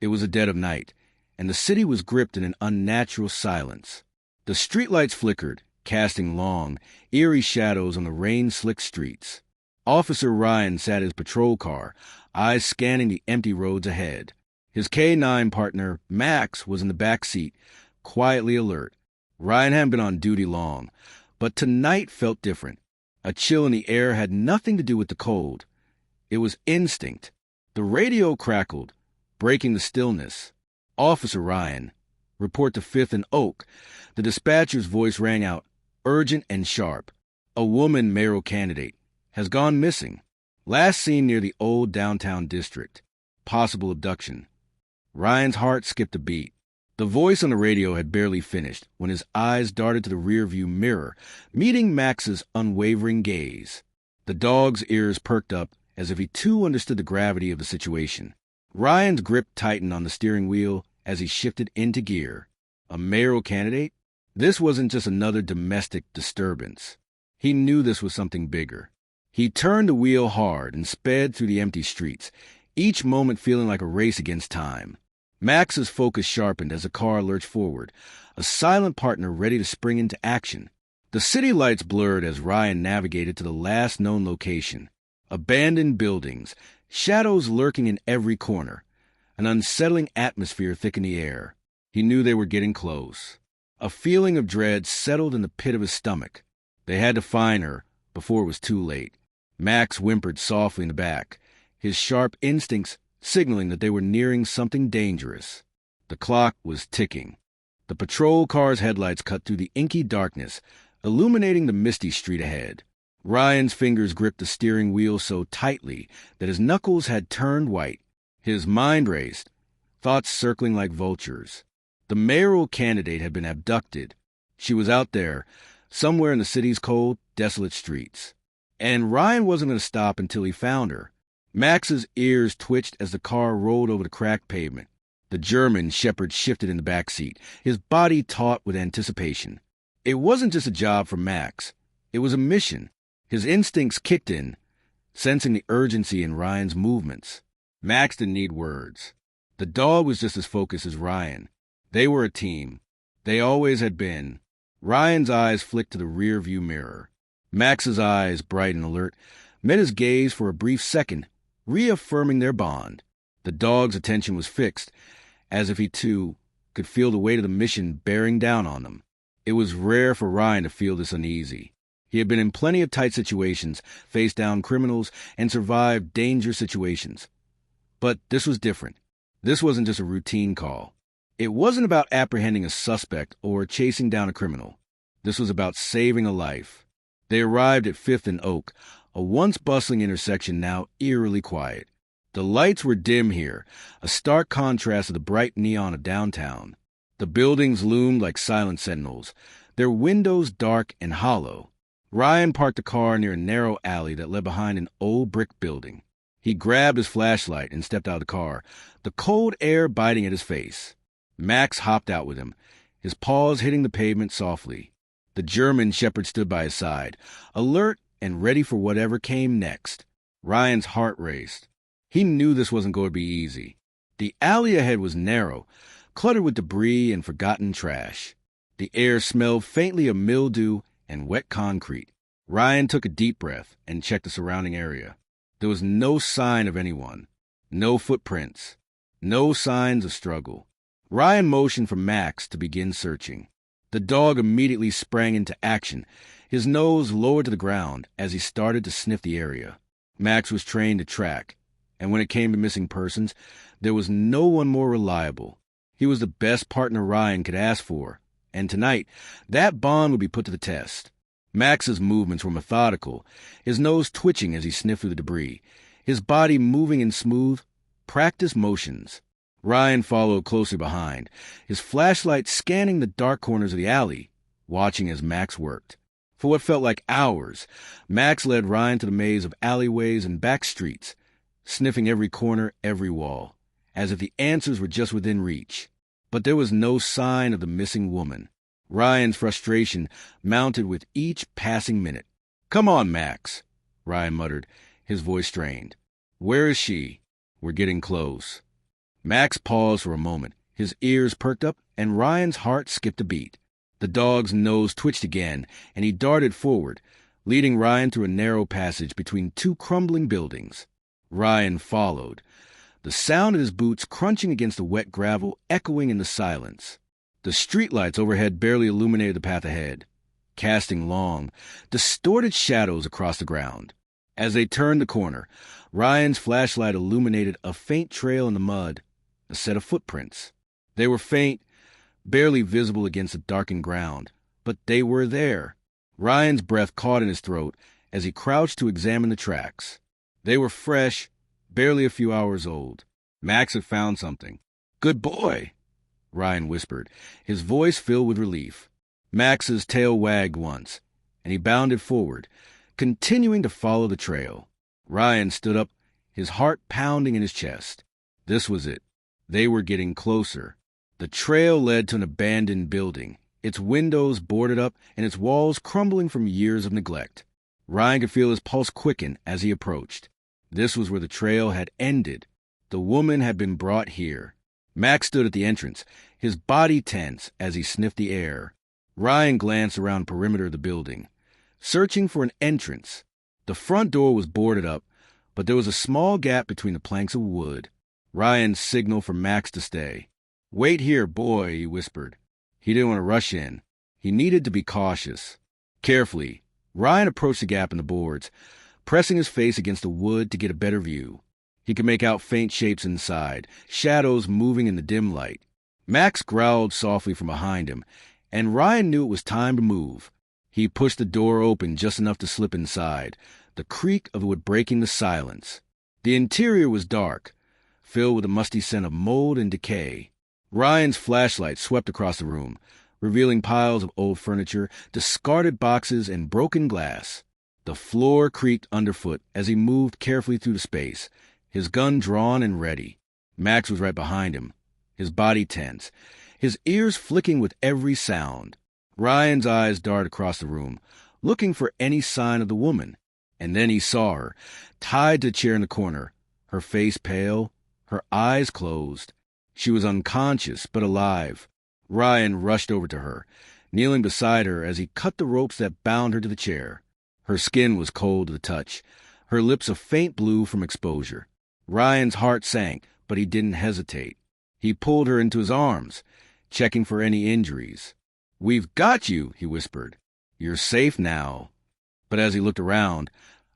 It was the dead of night, and the city was gripped in an unnatural silence. The streetlights flickered, casting long, eerie shadows on the rain-slicked streets. Officer Ryan sat his patrol car, eyes scanning the empty roads ahead. His K-9 partner, Max, was in the back seat, quietly alert. Ryan hadn't been on duty long, but tonight felt different. A chill in the air had nothing to do with the cold. It was instinct. The radio crackled, breaking the stillness. "Officer Ryan, report to 5th and Oak." The dispatcher's voice rang out, urgent and sharp. "A woman mayoral candidate has gone missing. Last seen near the old downtown district. Possible abduction." Ryan's heart skipped a beat. The voice on the radio had barely finished when his eyes darted to the rearview mirror, meeting Max's unwavering gaze. The dog's ears perked up as if he too understood the gravity of the situation. Ryan's grip tightened on the steering wheel as he shifted into gear. A mayoral candidate? This wasn't just another domestic disturbance. He knew this was something bigger. He turned the wheel hard and sped through the empty streets, each moment feeling like a race against time. Max's focus sharpened as the car lurched forward, a silent partner ready to spring into action. The city lights blurred as Ryan navigated to the last known location. Abandoned buildings, shadows lurking in every corner. An unsettling atmosphere thickened the air. He knew they were getting close. A feeling of dread settled in the pit of his stomach. They had to find her before it was too late. Max whimpered softly in the back, his sharp instincts signaling that they were nearing something dangerous. The clock was ticking. The patrol car's headlights cut through the inky darkness, illuminating the misty street ahead. Ryan's fingers gripped the steering wheel so tightly that his knuckles had turned white. His mind raced, thoughts circling like vultures. The mayoral candidate had been abducted. She was out there, somewhere in the city's cold, desolate streets. And Ryan wasn't going to stop until he found her. Max's ears twitched as the car rolled over the cracked pavement. The German shepherd shifted in the back seat, his body taut with anticipation. It wasn't just a job for Max. It was a mission. His instincts kicked in, sensing the urgency in Ryan's movements. Max didn't need words. The dog was just as focused as Ryan. They were a team. They always had been. Ryan's eyes flicked to the rearview mirror. Max's eyes, bright and alert, met his gaze for a brief second, reaffirming their bond. The dog's attention was fixed, as if he, too, could feel the weight of the mission bearing down on them. It was rare for Ryan to feel this uneasy. He had been in plenty of tight situations, faced down criminals, and survived dangerous situations. But this was different. This wasn't just a routine call. It wasn't about apprehending a suspect or chasing down a criminal. This was about saving a life. They arrived at 5th and Oak, a once bustling intersection now eerily quiet. The lights were dim here, a stark contrast to the bright neon of downtown. The buildings loomed like silent sentinels, their windows dark and hollow. Ryan parked the car near a narrow alley that led behind an old brick building. He grabbed his flashlight and stepped out of the car, the cold air biting at his face. Max hopped out with him, his paws hitting the pavement softly. The German shepherd stood by his side, alert and ready for whatever came next. Ryan's heart raced. He knew this wasn't going to be easy. The alley ahead was narrow, cluttered with debris and forgotten trash. The air smelled faintly of mildew and wet concrete. Ryan took a deep breath and checked the surrounding area. There was no sign of anyone, no footprints, no signs of struggle. Ryan motioned for Max to begin searching. The dog immediately sprang into action, his nose lowered to the ground as he started to sniff the area. Max was trained to track, and when it came to missing persons, there was no one more reliable. He was the best partner Ryan could ask for, and tonight, that bond would be put to the test. Max's movements were methodical, his nose twitching as he sniffed through the debris, his body moving in smooth, practiced motions. Ryan followed closely behind, his flashlight scanning the dark corners of the alley, watching as Max worked. For what felt like hours, Max led Ryan to the maze of alleyways and back streets, sniffing every corner, every wall, as if the answers were just within reach. But there was no sign of the missing woman. Ryan's frustration mounted with each passing minute. "Come on, Max," Ryan muttered, his voice strained. "Where is she? We're getting close." Max paused for a moment. His ears perked up, and Ryan's heart skipped a beat. The dog's nose twitched again, and he darted forward, leading Ryan through a narrow passage between two crumbling buildings. Ryan followed, the sound of his boots crunching against the wet gravel echoing in the silence. The streetlights overhead barely illuminated the path ahead, casting long, distorted shadows across the ground. As they turned the corner, Ryan's flashlight illuminated a faint trail in the mud, a set of footprints. They were faint, barely visible against the darkened ground, but they were there. Ryan's breath caught in his throat as he crouched to examine the tracks. They were fresh, barely a few hours old. Max had found something. "Good boy," Ryan whispered, his voice filled with relief. Max's tail wagged once, and he bounded forward, continuing to follow the trail. Ryan stood up, his heart pounding in his chest. This was it. They were getting closer. The trail led to an abandoned building, its windows boarded up and its walls crumbling from years of neglect. Ryan could feel his pulse quicken as he approached. This was where the trail had ended. The woman had been brought here. Max stood at the entrance, his body tense as he sniffed the air. Ryan glanced around the perimeter of the building, searching for an entrance. The front door was boarded up, but there was a small gap between the planks of wood. Ryan signaled for Max to stay. "Wait here, boy," he whispered. He didn't want to rush in. He needed to be cautious. Carefully, Ryan approached the gap in the boards, pressing his face against the wood to get a better view. He could make out faint shapes inside, shadows moving in the dim light. Max growled softly from behind him, and Ryan knew it was time to move. He pushed the door open just enough to slip inside, the creak of it breaking the silence. The interior was dark, filled with a musty scent of mold and decay. Ryan's flashlight swept across the room, revealing piles of old furniture, discarded boxes, and broken glass. The floor creaked underfoot as he moved carefully through the space, his gun drawn and ready. Max was right behind him, his body tense, his ears flicking with every sound. Ryan's eyes darted across the room, looking for any sign of the woman. And then he saw her, tied to a chair in the corner, her face pale, her eyes closed. She was unconscious, but alive. Ryan rushed over to her, kneeling beside her as he cut the ropes that bound her to the chair. Her skin was cold to the touch, her lips a faint blue from exposure. Ryan's heart sank, but he didn't hesitate. He pulled her into his arms, checking for any injuries. "We've got you," he whispered. "You're safe now." But as he looked around,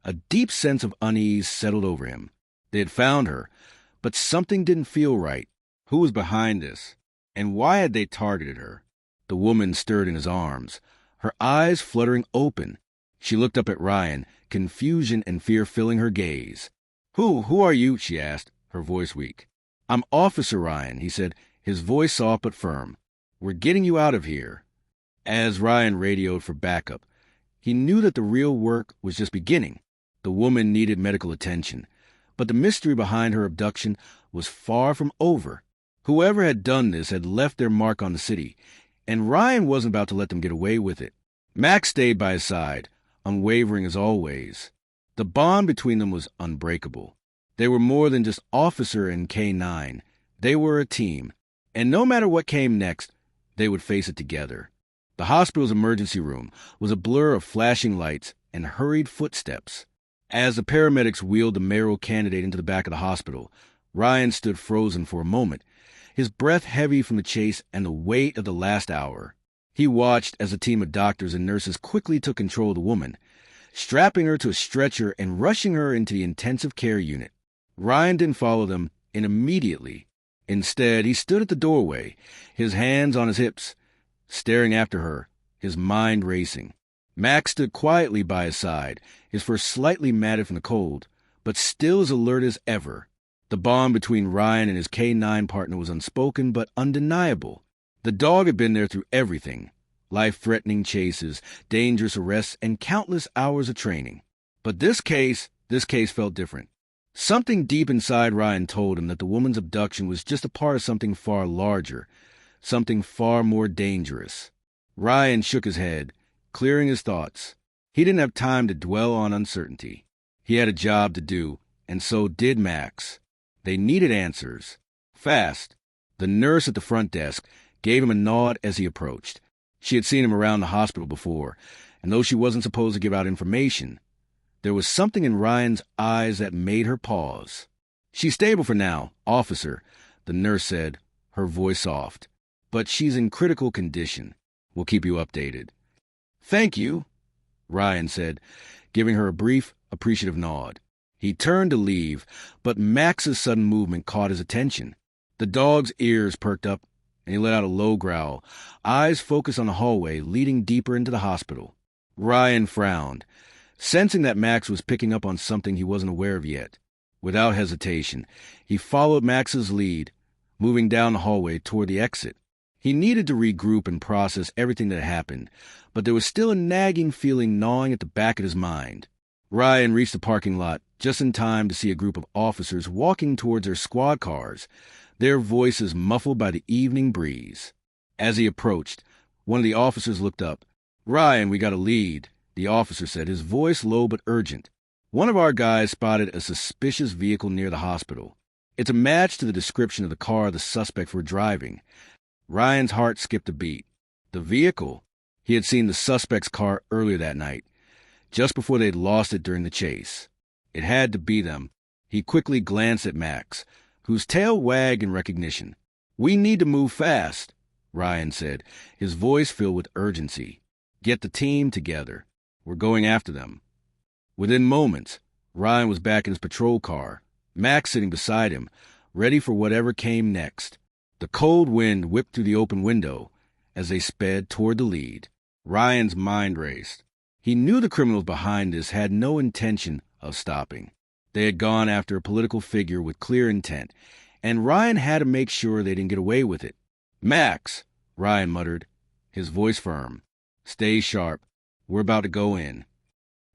a deep sense of unease settled over him. They had found her, but something didn't feel right. Who was behind this? And why had they targeted her? The woman stirred in his arms, her eyes fluttering open. She looked up at Ryan, confusion and fear filling her gaze. Who are you?" she asked, her voice weak. "I'm Officer Ryan," he said, his voice soft but firm. "We're getting you out of here." As Ryan radioed for backup, he knew that the real work was just beginning. The woman needed medical attention, but the mystery behind her abduction was far from over. Whoever had done this had left their mark on the city, and Ryan wasn't about to let them get away with it. Max stayed by his side, unwavering as always. The bond between them was unbreakable. They were more than just officer and K9. They were a team, and no matter what came next, they would face it together. The hospital's emergency room was a blur of flashing lights and hurried footsteps. As the paramedics wheeled the mayoral candidate into the back of the hospital, Ryan stood frozen for a moment, his breath heavy from the chase and the weight of the last hour. He watched as a team of doctors and nurses quickly took control of the woman, strapping her to a stretcher and rushing her into the intensive care unit. Ryan didn't follow them in immediately. Instead, he stood at the doorway, his hands on his hips, staring after her, his mind racing. Max stood quietly by his side, his fur slightly matted from the cold, but still as alert as ever. The bond between Ryan and his K9 partner was unspoken but undeniable. The dog had been there through everything: life-threatening chases, dangerous arrests, and countless hours of training. But this case felt different. Something deep inside Ryan told him that the woman's abduction was just a part of something far larger, something far more dangerous. Ryan shook his head, clearing his thoughts. He didn't have time to dwell on uncertainty. He had a job to do, and so did Max. They needed answers. Fast. The nurse at the front desk gave him a nod as he approached. She had seen him around the hospital before, and though she wasn't supposed to give out information, there was something in Ryan's eyes that made her pause. "She's stable for now, officer," the nurse said, her voice soft. "But she's in critical condition. We'll keep you updated." "Thank you," Ryan said, giving her a brief, appreciative nod. He turned to leave, but Max's sudden movement caught his attention. The dog's ears perked up, and he let out a low growl, eyes focused on the hallway leading deeper into the hospital. Ryan frowned, sensing that Max was picking up on something he wasn't aware of yet. Without hesitation, he followed Max's lead, moving down the hallway toward the exit. He needed to regroup and process everything that happened, but there was still a nagging feeling gnawing at the back of his mind. Ryan reached the parking lot just in time to see a group of officers walking towards their squad cars, their voices muffled by the evening breeze. As he approached, one of the officers looked up. "Ryan, we got a lead," the officer said, his voice low but urgent. "One of our guys spotted a suspicious vehicle near the hospital. It's a match to the description of the car the suspects were driving." Ryan's heart skipped a beat. The vehicle? He had seen the suspect's car earlier that night, just before they'd lost it during the chase. It had to be them. He quickly glanced at Max, whose tail wagged in recognition. "We need to move fast," Ryan said, his voice filled with urgency. "Get the team together. We're going after them." Within moments, Ryan was back in his patrol car, Max sitting beside him, ready for whatever came next. The cold wind whipped through the open window as they sped toward the lead. Ryan's mind raced. He knew the criminals behind this had no intention of stopping. They had gone after a political figure with clear intent, and Ryan had to make sure they didn't get away with it. "Max," Ryan muttered, his voice firm. "Stay sharp. We're about to go in."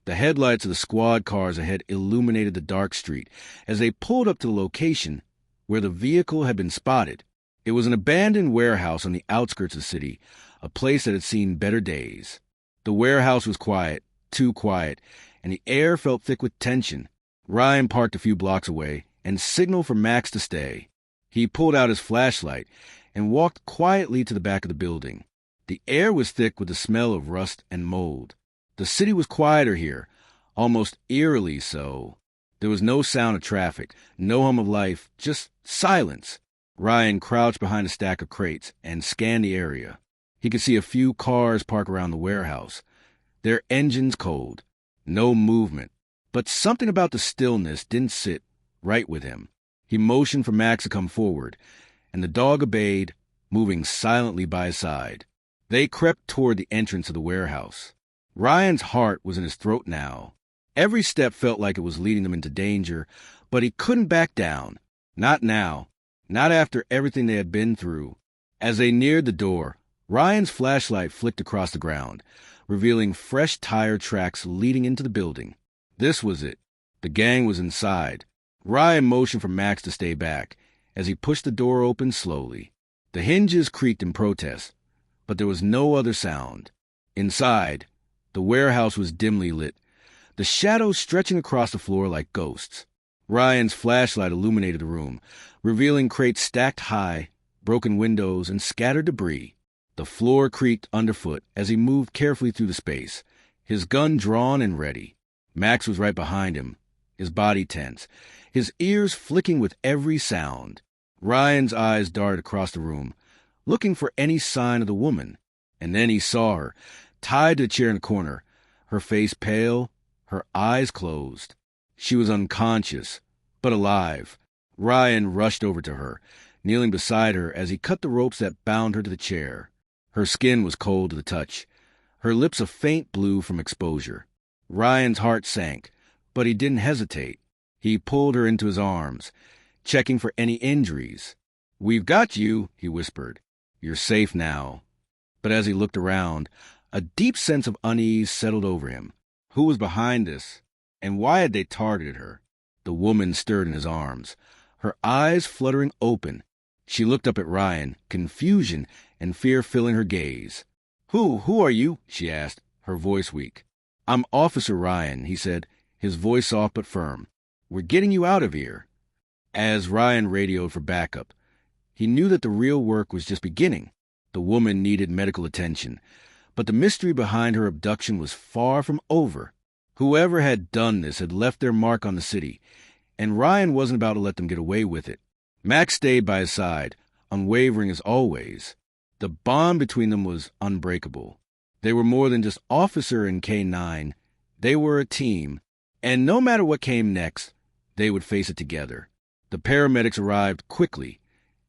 The headlights of the squad cars ahead illuminated the dark street as they pulled up to the location where the vehicle had been spotted. It was an abandoned warehouse on the outskirts of the city, a place that had seen better days. The warehouse was quiet, too quiet, and the air felt thick with tension. Ryan parked a few blocks away and signaled for Max to stay. He pulled out his flashlight and walked quietly to the back of the building. The air was thick with the smell of rust and mold. The city was quieter here, almost eerily so. There was no sound of traffic, no hum of life, just silence. Ryan crouched behind a stack of crates and scanned the area. He could see a few cars parked around the warehouse, their engines cold, no movement. But something about the stillness didn't sit right with him. He motioned for Max to come forward, and the dog obeyed, moving silently by his side. They crept toward the entrance of the warehouse. Ryan's heart was in his throat now. Every step felt like it was leading them into danger, but he couldn't back down. Not now. Not after everything they had been through. As they neared the door, Ryan's flashlight flicked across the ground, revealing fresh tire tracks leading into the building. This was it. The gang was inside. Ryan motioned for Max to stay back as he pushed the door open slowly. The hinges creaked in protest, but there was no other sound. Inside, the warehouse was dimly lit, the shadows stretching across the floor like ghosts. Ryan's flashlight illuminated the room, revealing crates stacked high, broken windows, and scattered debris. The floor creaked underfoot as he moved carefully through the space, his gun drawn and ready. Max was right behind him, his body tense, his ears flicking with every sound. Ryan's eyes darted across the room, looking for any sign of the woman, and then he saw her, tied to a chair in the corner, her face pale, her eyes closed. She was unconscious, but alive. Ryan rushed over to her, kneeling beside her as he cut the ropes that bound her to the chair. Her skin was cold to the touch, her lips a faint blue from exposure. Ryan's heart sank, but he didn't hesitate. He pulled her into his arms, checking for any injuries. "We've got you," he whispered. "You're safe now." But as he looked around, a deep sense of unease settled over him. Who was behind this? And why had they targeted her? The woman stirred in his arms, her eyes fluttering open. She looked up at Ryan, confusion and fear filling her gaze. Who are you?" she asked, her voice weak. "I'm Officer Ryan," he said, his voice soft but firm. "We're getting you out of here." As Ryan radioed for backup, He knew that the real work was just beginning. The woman needed medical attention, but the mystery behind her abduction was far from over. Whoever had done this had left their mark on the city, and Ryan wasn't about to let them get away with it. Max stayed by his side, unwavering as always. The bond between them was unbreakable. They were more than just officer and K9. They were a team, and no matter what came next, they would face it together. The paramedics arrived quickly,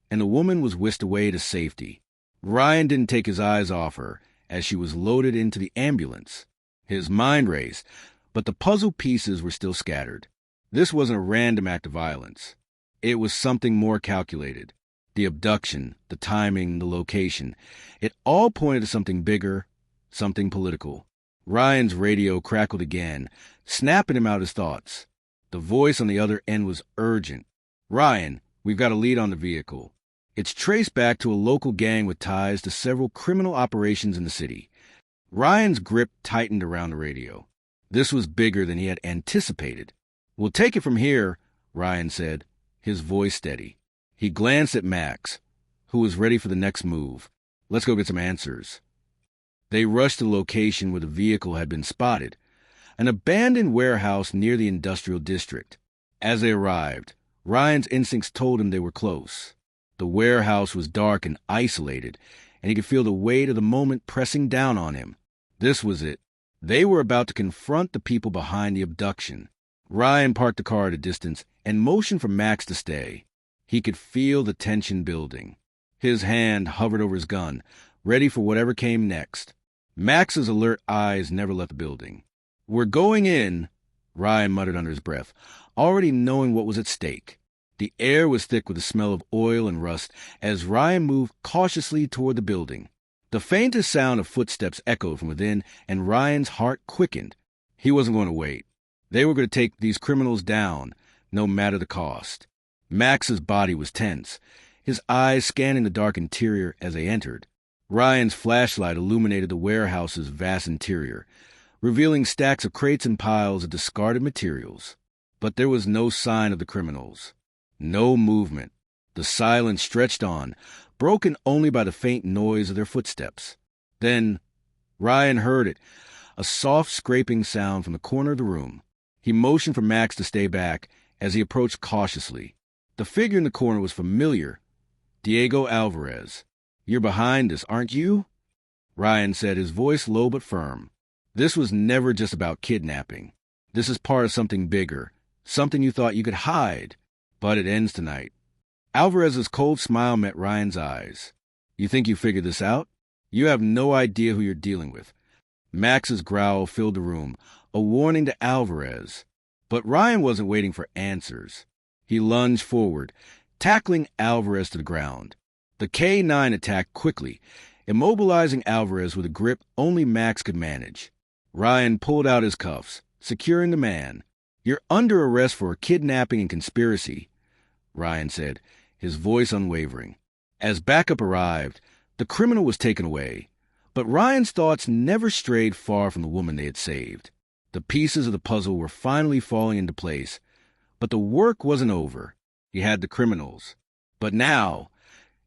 and the woman was whisked away to safety. Ryan didn't take his eyes off her as she was loaded into the ambulance. His mind raced, but the puzzle pieces were still scattered. This wasn't a random act of violence. It was something more calculated. The abduction, the timing, the location, it all pointed to something bigger, something political. Ryan's radio crackled again, snapping him out his thoughts. The voice on the other end was urgent. "Ryan, we've got a lead on the vehicle. It's traced back to a local gang with ties to several criminal operations in the city." Ryan's grip tightened around the radio. This was bigger than he had anticipated. "We'll take it from here," Ryan said, his voice steady. He glanced at Max, who was ready for the next move. "Let's go get some answers." They rushed to the location where the vehicle had been spotted, an abandoned warehouse near the industrial district. As they arrived, Ryan's instincts told him they were close. The warehouse was dark and isolated, and he could feel the weight of the moment pressing down on him. This was it. They were about to confront the people behind the abduction. Ryan parked the car at a distance and motioned for Max to stay. He could feel the tension building. His hand hovered over his gun, ready for whatever came next. Max's alert eyes never left the building. "We're going in," Ryan muttered under his breath, already knowing what was at stake. The air was thick with the smell of oil and rust as Ryan moved cautiously toward the building. The faintest sound of footsteps echoed from within, and Ryan's heart quickened. He wasn't going to wait. They were going to take these criminals down, no matter the cost. Max's body was tense, his eyes scanning the dark interior as they entered. Ryan's flashlight illuminated the warehouse's vast interior, revealing stacks of crates and piles of discarded materials. But there was no sign of the criminals. No movement. The silence stretched on, broken only by the faint noise of their footsteps. Then Ryan heard it, a soft scraping sound from the corner of the room. He motioned for Max to stay back as he approached cautiously. The figure in the corner was familiar. Diego Alvarez. "You're behind us, aren't you?" Ryan said, his voice low but firm. "This was never just about kidnapping. This is part of something bigger, something you thought you could hide. But it ends tonight." Alvarez's cold smile met Ryan's eyes. "You think you figured this out? You have no idea who you're dealing with." Max's growl filled the room, a warning to Alvarez. But Ryan wasn't waiting for answers. He lunged forward, tackling Alvarez to the ground. The K9 attacked quickly, immobilizing Alvarez with a grip only Max could manage. Ryan pulled out his cuffs, securing the man. "You're under arrest for kidnapping and conspiracy," Ryan said, his voice unwavering. As backup arrived, the criminal was taken away, but Ryan's thoughts never strayed far from the woman they had saved. The pieces of the puzzle were finally falling into place, but the work wasn't over. He had the criminals. But now,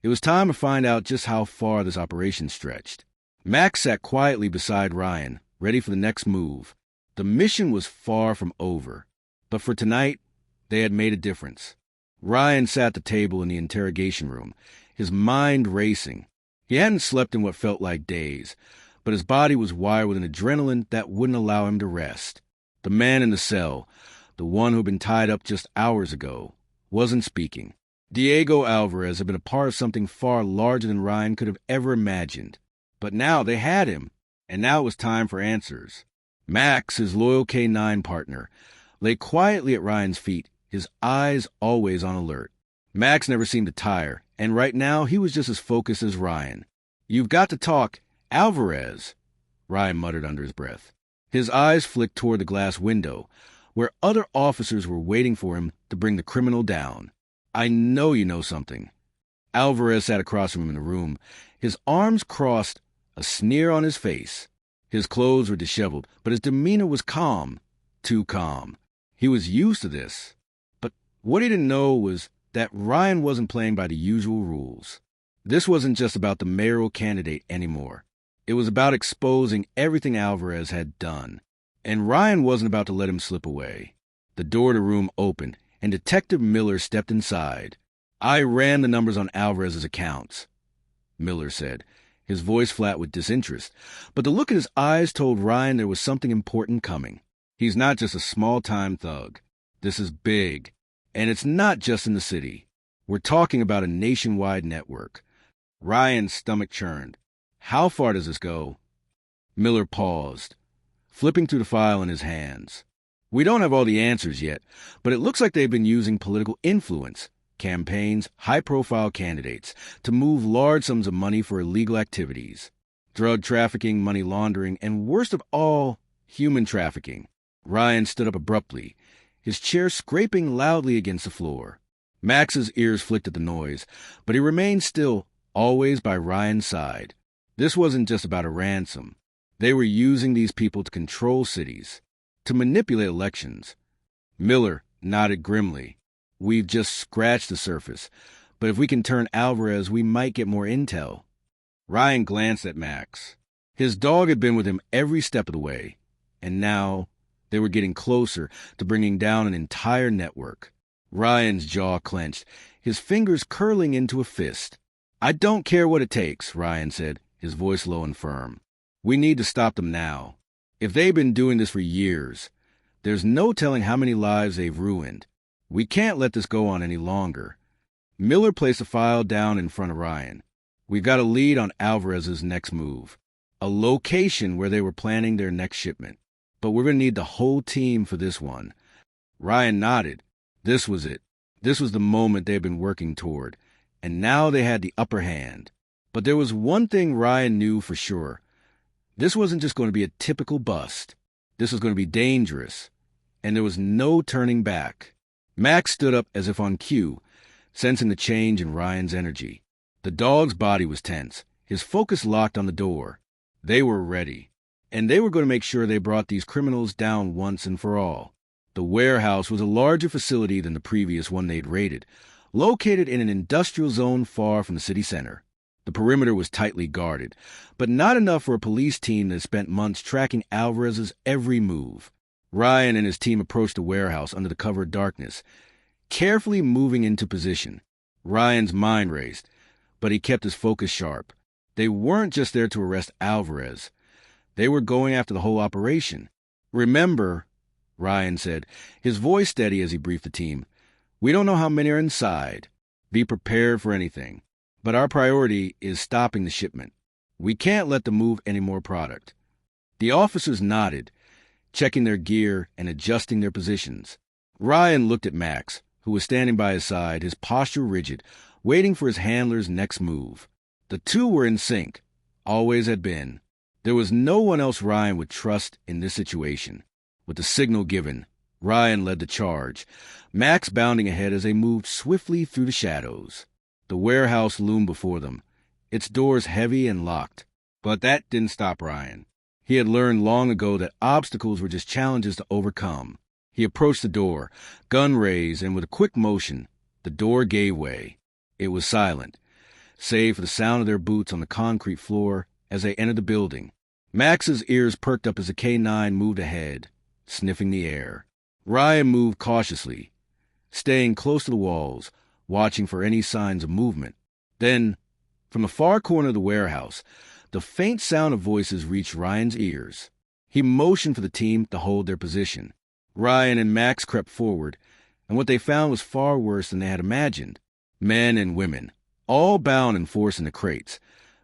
it was time to find out just how far this operation stretched. Max sat quietly beside Ryan, ready for the next move. The mission was far from over, but for tonight, they had made a difference. Ryan sat at the table in the interrogation room, his mind racing. He hadn't slept in what felt like days, but his body was wired with an adrenaline that wouldn't allow him to rest. The man in the cell, the one who had been tied up just hours ago, wasn't speaking. Diego Alvarez had been a part of something far larger than Ryan could have ever imagined. But now they had him, and now it was time for answers. Max, his loyal K9 partner, lay quietly at Ryan's feet, his eyes always on alert. Max never seemed to tire, and right now he was just as focused as Ryan. "You've got to talk, Alvarez," Ryan muttered under his breath. His eyes flicked toward the glass window, where other officers were waiting for him to bring the criminal down. "I know you know something." Alvarez sat across from him in the room, his arms crossed, a sneer on his face. His clothes were disheveled, but his demeanor was calm, too calm. He was used to this. But what he didn't know was that Ryan wasn't playing by the usual rules. This wasn't just about the mayoral candidate anymore. It was about exposing everything Alvarez had done. And Ryan wasn't about to let him slip away. The door to the room opened, and Detective Miller stepped inside. "I ran the numbers on Alvarez's accounts," Miller said, his voice flat with disinterest. But the look in his eyes told Ryan there was something important coming. He's not just a small-time thug. This is big. And it's not just in the city. We're talking about a nationwide network. Ryan's stomach churned. "How far does this go?" Miller paused, flipping through the file in his hands. "We don't have all the answers yet, but it looks like they've been using political influence, campaigns, high-profile candidates, to move large sums of money for illegal activities. Drug trafficking, money laundering, and worst of all, human trafficking." Ryan stood up abruptly, his chair scraping loudly against the floor. Max's ears flicked at the noise, but he remained still, always by Ryan's side. This wasn't just about a ransom. They were using these people to control cities, to manipulate elections. Miller nodded grimly. "We've just scratched the surface, but if we can turn Alvarez, we might get more intel." Ryan glanced at Max. His dog had been with him every step of the way, and now they were getting closer to bringing down an entire network. Ryan's jaw clenched, his fingers curling into a fist. "I don't care what it takes," Ryan said, his voice low and firm. "We need to stop them now. If they've been doing this for years, there's no telling how many lives they've ruined. We can't let this go on any longer." Miller placed the file down in front of Ryan. "We've got a lead on Alvarez's next move, a location where they were planning their next shipment. But we're going to need the whole team for this one." Ryan nodded. This was it. This was the moment they'd been working toward. And now they had the upper hand. But there was one thing Ryan knew for sure. This wasn't just going to be a typical bust. This was going to be dangerous. And there was no turning back. Max stood up as if on cue, sensing the change in Ryan's energy. The dog's body was tense, his focus locked on the door. They were ready. And they were going to make sure they brought these criminals down once and for all. The warehouse was a larger facility than the previous one they'd raided, located in an industrial zone far from the city center. The perimeter was tightly guarded, but not enough for a police team that spent months tracking Alvarez's every move. Ryan and his team approached the warehouse under the cover of darkness, carefully moving into position. Ryan's mind raced, but he kept his focus sharp. They weren't just there to arrest Alvarez. They were going after the whole operation. "Remember," Ryan said, his voice steady as he briefed the team, "we don't know how many are inside. Be prepared for anything. But our priority is stopping the shipment. We can't let them move any more product." The officers nodded, checking their gear and adjusting their positions. Ryan looked at Max, who was standing by his side, his posture rigid, waiting for his handler's next move. The two were in sync, always had been. There was no one else Ryan would trust in this situation. With the signal given, Ryan led the charge, Max bounding ahead as they moved swiftly through the shadows. The warehouse loomed before them, its doors heavy and locked. But that didn't stop Ryan. He had learned long ago that obstacles were just challenges to overcome. He approached the door, gun raised, and with a quick motion, the door gave way. It was silent, save for the sound of their boots on the concrete floor as they entered the building. Max's ears perked up as the K-9 moved ahead, sniffing the air. Ryan moved cautiously, staying close to the walls, watching for any signs of movement. Then, from the far corner of the warehouse, the faint sound of voices reached Ryan's ears. He motioned for the team to hold their position. Ryan and Max crept forward, and what they found was far worse than they had imagined. Men and women, all bound and forced into crates,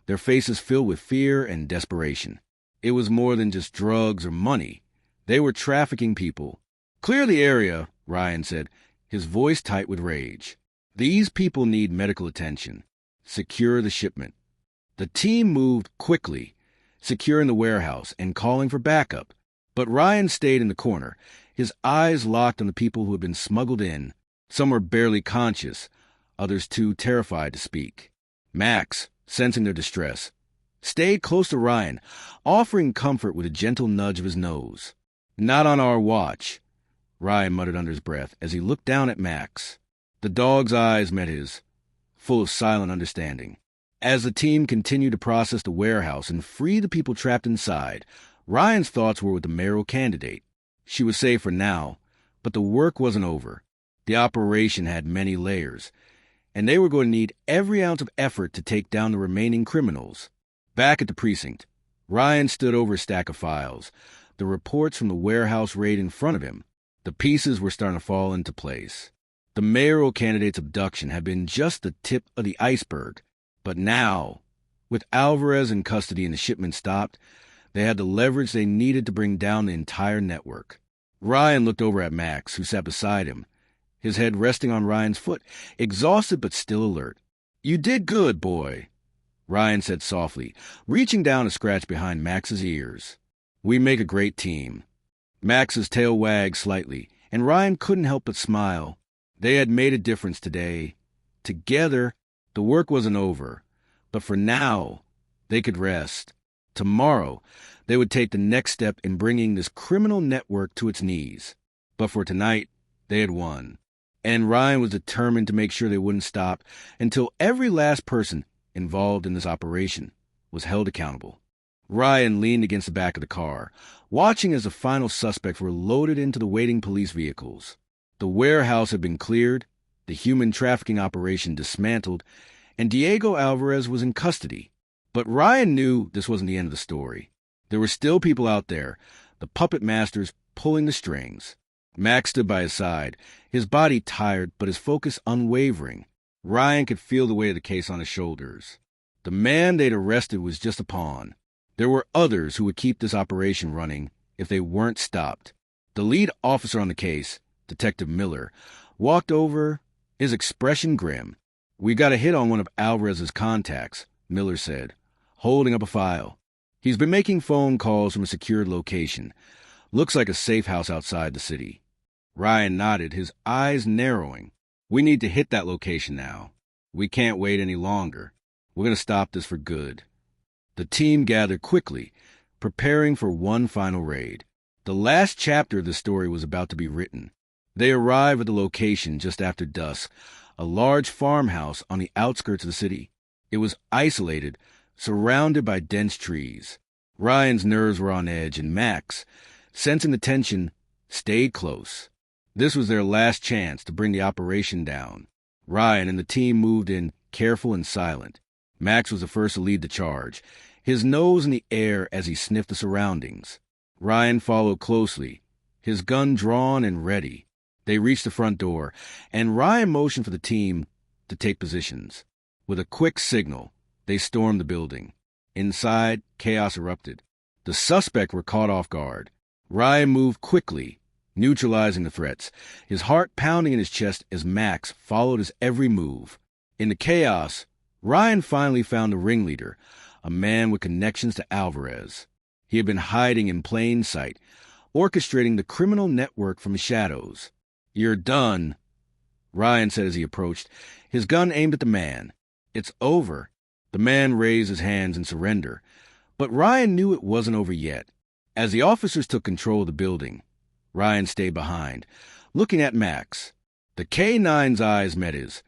their faces filled with fear and desperation. It was more than just drugs or money. They were trafficking people. "Clear the area," Ryan said, his voice tight with rage. "These people need medical attention. Secure the shipment." The team moved quickly, securing the warehouse and calling for backup. But Ryan stayed in the corner, his eyes locked on the people who had been smuggled in. Some were barely conscious, others too terrified to speak. Max, sensing their distress, stayed close to Ryan, offering comfort with a gentle nudge of his nose. "Not on our watch," Ryan muttered under his breath as he looked down at Max. The dog's eyes met his, full of silent understanding. As the team continued to process the warehouse and free the people trapped inside, Ryan's thoughts were with the Mayoral candidate. She was safe for now, but the work wasn't over. The operation had many layers, and they were going to need every ounce of effort to take down the remaining criminals. Back at the precinct, Ryan stood over a stack of files, the reports from the warehouse raid in front of him. The pieces were starting to fall into place. The Mayoral candidate's abduction had been just the tip of the iceberg. But now, with Alvarez in custody and the shipment stopped, they had the leverage they needed to bring down the entire network. Ryan looked over at Max, who sat beside him, his head resting on Ryan's foot, exhausted but still alert. "You did good, boy," Ryan said softly, reaching down to scratch behind Max's ears. "We make a great team." Max's tail wagged slightly, and Ryan couldn't help but smile. They had made a difference today. Together, the work wasn't over, but for now, they could rest. Tomorrow, they would take the next step in bringing this criminal network to its knees. But for tonight, they had won. And Ryan was determined to make sure they wouldn't stop until every last person involved in this operation was held accountable. Ryan leaned against the back of the car, watching as the final suspects were loaded into the waiting police vehicles. The warehouse had been cleared, the human trafficking operation dismantled, and Diego Alvarez was in custody. But Ryan knew this wasn't the end of the story. There were still people out there, the puppet masters pulling the strings. Max stood by his side, his body tired but his focus unwavering. Ryan could feel the weight of the case on his shoulders. The man they'd arrested was just a pawn. There were others who would keep this operation running if they weren't stopped. The lead officer on the case, Detective Miller, walked over, his expression grim. "We got a hit on one of Alvarez's contacts," Miller said, holding up a file. "He's been making phone calls from a secured location. Looks like a safe house outside the city." Ryan nodded, his eyes narrowing. "We need to hit that location now. We can't wait any longer. We're going to stop this for good." The team gathered quickly, preparing for one final raid. The last chapter of the story was about to be written. They arrived at the location just after dusk, a large farmhouse on the outskirts of the city. It was isolated, surrounded by dense trees. Ryan's nerves were on edge, and Max, sensing the tension, stayed close. This was their last chance to bring the operation down. Ryan and the team moved in, careful and silent. Max was the first to lead the charge, his nose in the air as he sniffed the surroundings. Ryan followed closely, his gun drawn and ready. They reached the front door, and Ryan motioned for the team to take positions. With a quick signal, they stormed the building. Inside, chaos erupted. The suspects were caught off guard. Ryan moved quickly, neutralizing the threats, his heart pounding in his chest as Max followed his every move. In the chaos, Ryan finally found the ringleader, a man with connections to Alvarez. He had been hiding in plain sight, orchestrating the criminal network from the shadows. "You're done," Ryan said as he approached, his gun aimed at the man. "It's over." The man raised his hands in surrender, but Ryan knew it wasn't over yet. As the officers took control of the building, Ryan stayed behind, looking at Max. The K-9's eyes met his,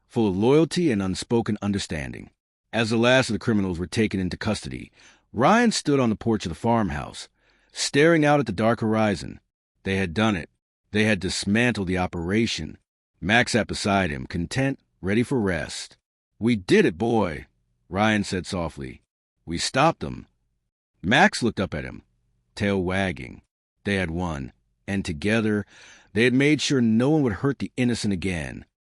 full of loyalty and unspoken understanding. As the last of the criminals were taken into custody, Ryan stood on the porch of the farmhouse, staring out at the dark horizon. They had done it. They had dismantled the operation. Max sat beside him, content, ready for rest. "We did it, boy," Ryan said softly. "We stopped them." Max looked up at him, tail wagging. They had won, and together they had made sure no one would hurt the innocent again.